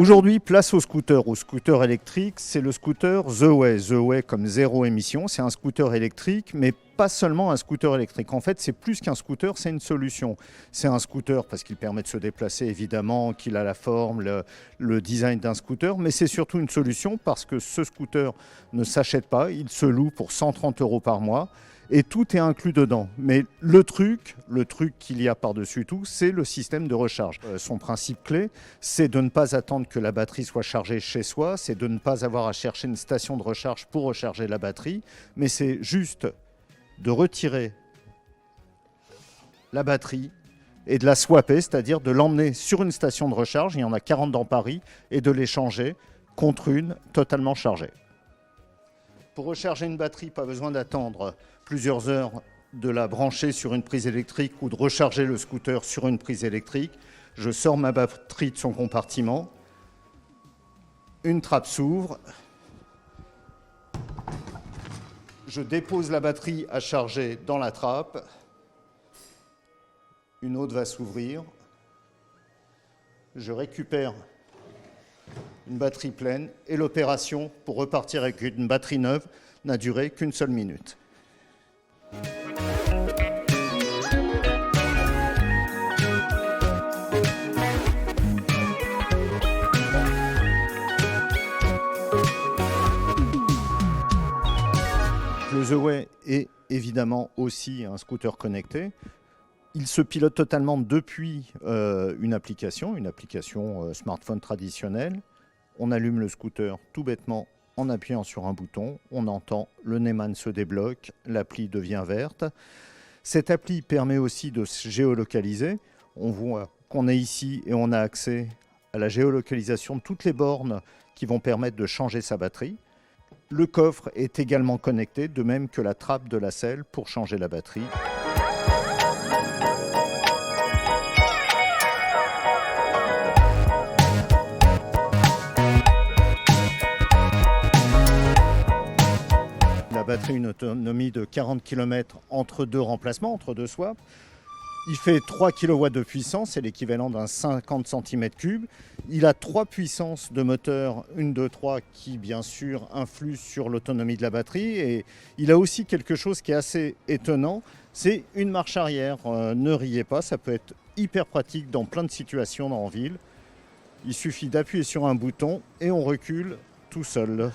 Aujourd'hui, place au scooter. Au scooter électrique, c'est le scooter The Way. The Way comme zéro émission, c'est un scooter électrique, mais pas seulement un scooter électrique. En fait, c'est plus qu'un scooter, c'est une solution. C'est un scooter parce qu'il permet de se déplacer, évidemment, qu'il a la forme, le design d'un scooter, mais c'est surtout une solution parce que ce scooter ne s'achète pas, il se loue pour 130 € par mois. Et tout est inclus dedans. Mais le truc qu'il y a par-dessus tout, c'est le système de recharge. Son principe clé, c'est de ne pas attendre que la batterie soit chargée chez soi, c'est de ne pas avoir à chercher une station de recharge pour recharger la batterie, mais c'est juste de retirer la batterie et de la swapper, c'est-à-dire de l'emmener sur une station de recharge, il y en a 40 dans Paris, et de l'échanger contre une totalement chargée. Pour recharger une batterie, pas besoin d'attendre plusieurs heures de la brancher sur une prise électrique ou de recharger le scooter sur une prise électrique. Je sors ma batterie de son compartiment, une trappe s'ouvre, je dépose la batterie à charger dans la trappe, une autre va s'ouvrir, je récupère une batterie pleine et l'opération pour repartir avec une batterie neuve n'a duré qu'une seule minute. Le The Way est évidemment aussi un scooter connecté. Il se pilote totalement depuis une application smartphone traditionnelle. On allume le scooter tout bêtement en appuyant sur un bouton. On entend le Neyman se débloque, l'appli devient verte. Cette appli permet aussi de se géolocaliser. On voit qu'on est ici et on a accès à la géolocalisation de toutes les bornes qui vont permettre de changer sa batterie. Le coffre est également connecté, de même que la trappe de la selle pour changer la batterie. La batterie a une autonomie de 40 km entre deux remplacements, entre deux swaps. Il fait 3 kW de puissance, c'est l'équivalent d'un 50 cm3. Il a 3 puissances de moteur, 1, 2, 3, qui bien sûr influent sur l'autonomie de la batterie. Et il a aussi quelque chose qui est assez étonnant, c'est une marche arrière. Ne riez pas, ça peut être hyper pratique dans plein de situations en ville. Il suffit d'appuyer sur un bouton et on recule tout seul.